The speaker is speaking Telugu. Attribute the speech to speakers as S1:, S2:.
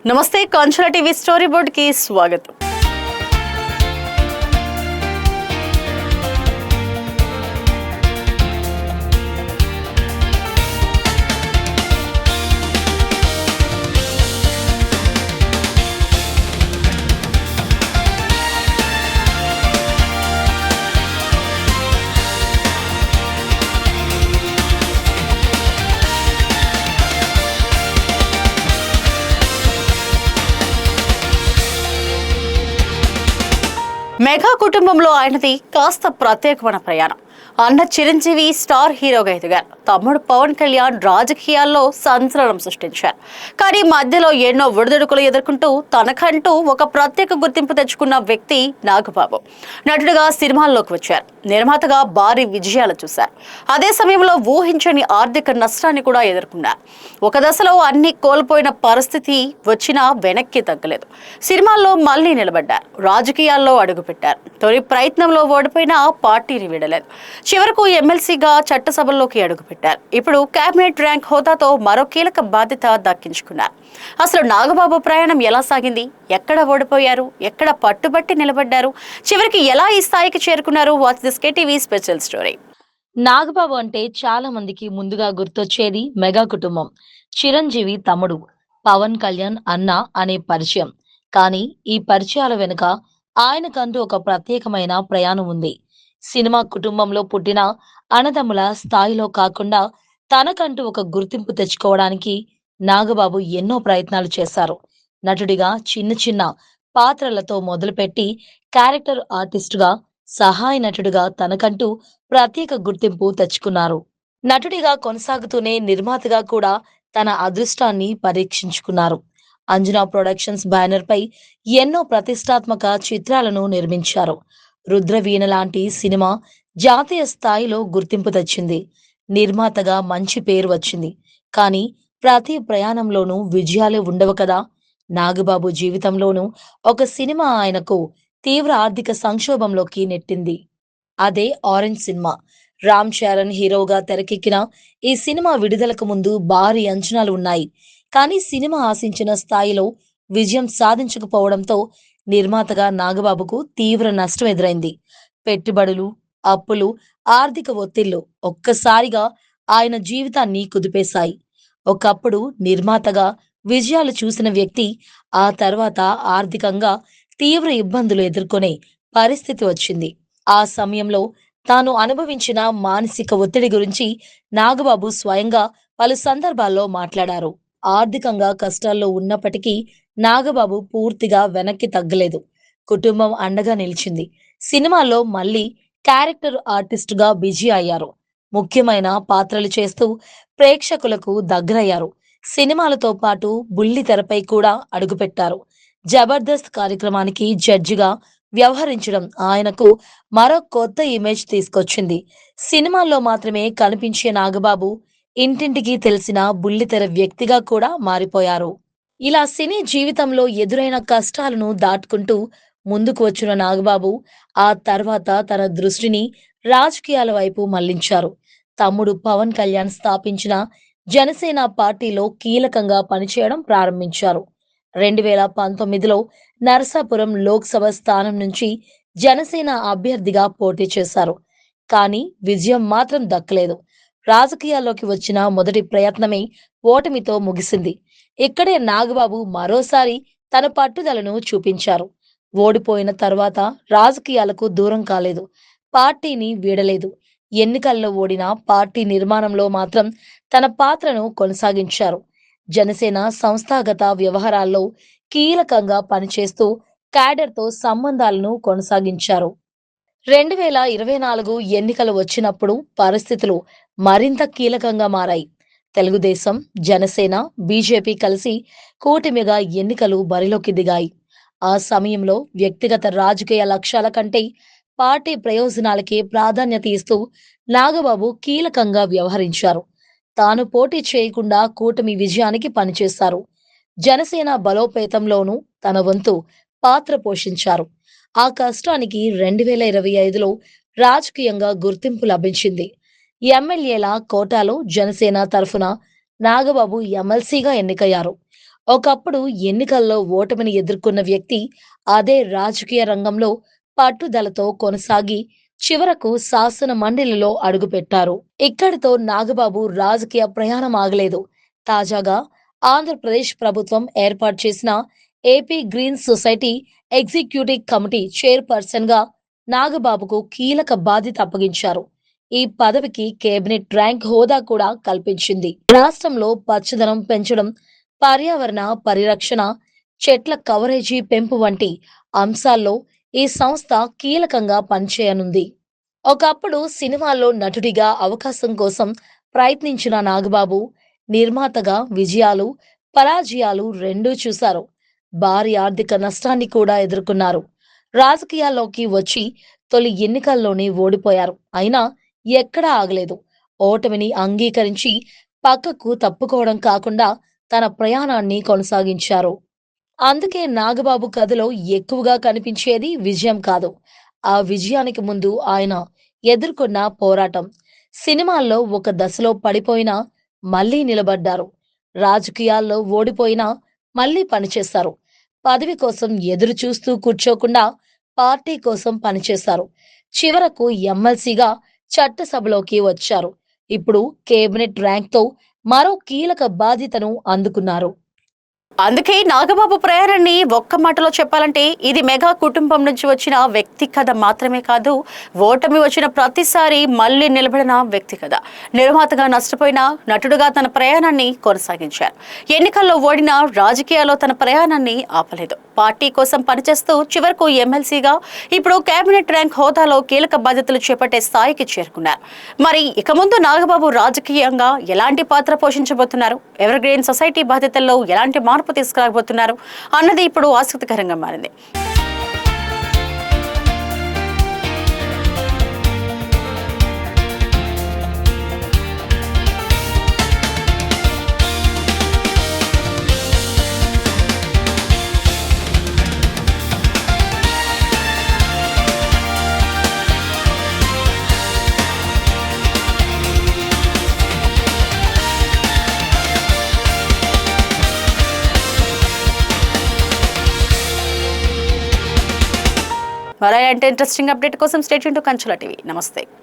S1: నమస్తే కాంచన టీవీ స్టోరీ బోర్డ్ కి స్వాగతం. మెగా కుటుంబంలో ఆయనది కాస్త ప్రత్యేకమైన ప్రయాణం. అన్న చిరంజీవి స్టార్ హీరోగా ఎదిగారు. తమ్ముడు పవన్ కళ్యాణ్ రాజకీయాల్లో సంచలనం సృష్టించారు. కానీ మధ్యలో ఎన్నో ఒడిదుడుకులు ఎదుర్కొంటూ తనకంటూ ఒక ప్రత్యేక గుర్తింపు తెచ్చుకున్న వ్యక్తి నాగబాబు. నటుడిగా సినిమాల్లోకి వచ్చారు. నిర్మాతగా భారీ విజయాలు చూశారు. అదే సమయంలో ఊహించని ఆర్థిక నష్టాన్ని కూడా ఎదుర్కొన్నారు. ఒక దశలో అన్ని కోల్పోయిన పరిస్థితి వచ్చినా వెనక్కి తగ్గలేదు. సినిమాల్లో మళ్లీ నిలబడ్డారు. రాజకీయాల్లో అడుగుపెట్టారు. తొలి ప్రయత్నంలో ఓడిపోయినా పార్టీని వీడలేదు. చివరకు ఎమ్మెల్సీగా చట్టసభల్లోకి అడుగుపెట్టారు. ఇప్పుడు కేబినెట్ ర్యాంక్ హోదాతో మరో కీలక బాధ్యత దక్కించుకున్నారు. అసలు నాగబాబు ప్రయాణం ఎలా సాగింది? ఎక్కడ ఓడిపోయారు? ఎక్కడ పట్టుబట్టి నిలబడ్డారు? చివరికి ఎలా ఈ స్థాయికి చేరుకున్నారు? Watch this KTV special story.
S2: Nagababu అంటే చాలా మందికి ముందుగా గుర్తొచ్చేది మెగా కుటుంబం. చిరంజీవి తమ్ముడు, పవన్ కళ్యాణ్ అన్న అనే పరిచయం. కానీ ఈ పరిచయాల వెనుక ఆయనకంటూ ఒక ప్రత్యేకమైన ప్రయాణం ఉంది. సినిమా కుటుంబంలో పుట్టిన అన్నదమ్ముల స్థాయిలో కాకుండా తనకంటూ ఒక గుర్తింపు తెచ్చుకోవడానికి నాగబాబు ఎన్నో ప్రయత్నాలు చేశారు. నటుడిగా చిన్న చిన్న పాత్రలతో మొదలుపెట్టి క్యారెక్టర్ ఆర్టిస్టుగా, సహాయ నటుడిగా తనకంటూ ప్రత్యేక గుర్తింపు తెచ్చుకున్నారు. నటుడిగా కొనసాగుతూనే నిర్మాతగా కూడా తన అదృష్టాన్ని పరీక్షించుకున్నారు. అంజనా ప్రొడక్షన్స్ బ్యానర్ పై ఎన్నో ప్రతిష్టాత్మక చిత్రాలను నిర్మించారు. రుద్రవీణ లాంటి సినిమా జాతీయ స్థాయిలో గుర్తింపు తెచ్చింది. నిర్మాతగా మంచి పేరు వచ్చింది. కానీ ప్రతి ప్రయాణంలోనూ విజయాలే ఉండవు కదా. నాగబాబు జీవితంలోనూ ఒక సినిమా ఆయనకు తీవ్ర ఆర్థిక సంక్షోభంలోకి నెట్టింది. అదే ఆరెంజ్ సినిమా. రామ్ చరణ్ హీరోగా తెరకెక్కిన ఈ సినిమా విడుదలకు ముందు భారీ అంచనాలు ఉన్నాయి. కానీ సినిమా ఆశించిన స్థాయిలో విజయం సాధించకపోవడంతో నిర్మాతగా నాగబాబుకు తీవ్ర నష్టం ఎదురైంది. పెట్టుబడులు, అప్పులు, ఆర్థిక ఒత్తిళ్లు ఒక్కసారిగా ఆయన జీవితాన్ని కుదిపేశాయి. ఒకప్పుడు నిర్మాతగా విజయాలు చూసిన వ్యక్తి ఆ తర్వాత ఆర్థికంగా తీవ్ర ఇబ్బందులు ఎదుర్కొనే పరిస్థితి వచ్చింది. ఆ సమయంలో తాను అనుభవించిన మానసిక ఒత్తిడి గురించి నాగబాబు స్వయంగా పలు సందర్భాల్లో మాట్లాడారు. ఆర్థికంగా కష్టాల్లో ఉన్నప్పటికీ నాగబాబు పూర్తిగా వెనక్కి తగ్గలేదు. కుటుంబం అండగా నిలిచింది. సినిమాల్లో మళ్ళీ క్యారెక్టర్ ఆర్టిస్టుగా బిజీ అయ్యారు. ముఖ్యమైన పాత్రలు చేస్తూ ప్రేక్షకులకు దగ్గరయ్యారు. సినిమాలతో పాటు బుల్లి తెరపై కూడా అడుగుపెట్టారు. జబర్దస్త్ కార్యక్రమానికి జడ్జిగా వ్యవహరించడం ఆయనకు మరో కొత్త ఇమేజ్ తీసుకొచ్చింది. సినిమాల్లో మాత్రమే కనిపించే నాగబాబు ఇంటింటికి తెలిసిన బుల్లితెర వ్యక్తిగా కూడా మారిపోయారు. ఇలా సినీ జీవితంలో ఎదురైన కష్టాలను దాటుకుంటూ ముందుకు వచ్చిన నాగబాబు ఆ తర్వాత తన దృష్టిని రాజకీయాల వైపు మళ్లించారు. తమ్ముడు పవన్ కళ్యాణ్ స్థాపించిన జనసేన పార్టీలో కీలకంగా పనిచేయడం ప్రారంభించారు. 2019లో నరసాపురం లోక్సభ స్థానం నుంచి జనసేన అభ్యర్థిగా పోటీ చేశారు. కానీ విజయం మాత్రం దక్కలేదు. రాజకీయాల్లోకి వచ్చిన మొదటి ప్రయత్నమే ఓటమితో ముగిసింది. ఇక్కడే నాగబాబు మరోసారి తన పట్టుదలను చూపించారు. ఓడిపోయిన తర్వాత రాజకీయాలకు దూరం కాలేదు. పార్టీని వీడలేదు. ఎన్నికల్లో ఓడిన పార్టీ నిర్మాణంలో మాత్రం తన పాత్రను కొనసాగించారు. జనసేన సంస్థాగత వ్యవహారాల్లో కీలకంగా పనిచేస్తూ క్యాడర్తో సంబంధాలను కొనసాగించారు. 2024 ఎన్నికలు వచ్చినప్పుడు పరిస్థితులు మరింత కీలకంగా మారాయి. తెలుగుదేశం, జనసేన, బీజేపీ కలిసి కూటమిగా ఎన్నికలు బరిలోకి దిగాయి. ఆ సమయంలో వ్యక్తిగత రాజకీయ లక్ష్యాల కంటే పార్టీ ప్రయోజనాలకే ప్రాధాన్యత ఇస్తూ నాగబాబు కీలకంగా వ్యవహరించారు. తాను పోటీ చేయకుండా కూటమి విజయానికి పనిచేశారు. జనసేన బలోపేతంలోనూ తన వంతు పాత్ర పోషించారు. ఆ కష్టానికి 2025లో రాజకీయంగా గుర్తింపు లభించింది. ఎమ్మెల్యేల కోటాలో జనసేన తరఫున నాగబాబు ఎమ్మెల్సీగా ఎన్నికయ్యారు. ఒకప్పుడు ఎన్నికల్లో ఓటమిని ఎదుర్కొన్న వ్యక్తి అదే రాజకీయ రంగంలో పట్టుదలతో కొనసాగి చివరకు శాసన మండలిలో అడుగుపెట్టారు. ఇక్కడితో నాగబాబు రాజకీయ ప్రయాణం ఆగలేదు. తాజాగా ఆంధ్రప్రదేశ్ ప్రభుత్వం ఏర్పాటు చేసిన AP green society executive committee chairperson గా నాగబాబుకు కీలక బాధ్యత అప్పగించారు. ఈ పదవికి కేబినెట్ ర్యాంక్ హోదా కూడా కల్పించింది. రాష్ట్రంలో పచ్చదనం పెంచడం, పర్యావరణ పరిరక్షణ, చెట్ల కవరేజీ పెంపు వంటి అంశాల్లో ఈ సంస్థ కీలకంగా పనిచేయనుంది. ఒకప్పుడు సినిమాల్లో నటుడిగా అవకాశం కోసం ప్రయత్నించిన నాగబాబు నిర్మాతగా విజయాలు, పరాజయాలు రెండూ చూశారు. భారీ ఆర్థిక నష్టాన్ని కూడా ఎదుర్కొన్నారు. రాజకీయాల్లోకి వచ్చి తొలి ఎన్నికల్లోనే ఓడిపోయారు. అయినా ఎక్కడా ఆగలేదు. ఓటమిని అంగీకరించి పక్కకు తప్పుకోవడం కాకుండా తన ప్రయాణాన్ని కొనసాగించారు. అందుకే నాగబాబు కథలో ఎక్కువగా కనిపించేది విజయం కాదు, ఆ విజయానికి ముందు ఆయన ఎదుర్కొన్న పోరాటం. సినిమాల్లో ఒక దశలో పడిపోయినా మళ్ళీ నిలబడ్డారు. రాజకీయాల్లో ఓడిపోయినా మళ్ళీ పనిచేశారు. పదవి కోసం ఎదురు చూస్తూ కూర్చోకుండా పార్టీ కోసం పనిచేశారు. చివరకు ఎమ్మెల్సీగా చట్టసభలోకి వచ్చారు. ఇప్పుడు కేబినెట్ ర్యాంక్తో మరో కీలక బాధ్యతను అందుకున్నారు.
S1: అందుకే నాగబాబు ప్రయాణాన్ని ఒక్క మాటలో చెప్పాలంటే ఇది మెగా కుటుంబం నుంచి వచ్చిన వ్యక్తి కథ మాత్రమే కాదు, ఓటమి వచ్చిన ప్రతిసారి మళ్ళీ నిలబడిన వ్యక్తి కథ. నిర్మాతగా నష్టపోయిన నటుడుగా తన ప్రయాణాన్ని కొనసాగించారు. ఎన్నికల్లో ఓడిన రాజకీయాల్లో తన ప్రయాణాన్ని ఆపలేదు. పార్టీ కోసం పనిచేస్తూ చివరకు ఎమ్మెల్సీగా, ఇప్పుడు కేబినెట్ ర్యాంక్ హోదాలో కీలక బాధ్యతలు చేపట్టే స్థాయికి చేరుకున్నారు. మరి ఇక ముందు నాగబాబు రాజకీయంగా ఎలాంటి పాత్ర పోషించబోతున్నారు, ఎవర్ గ్రీన్ సొసైటీ బాధ్యతల్లో ఎలాంటి మార్పు తీసుకురాబోతున్నారు అన్నది ఇప్పుడు ఆసక్తికరంగా మారింది. మరో ఇంట్రెస్టింగ్ అప్డేట్ కోసం stay tune to Kanchula TV. నమస్తే.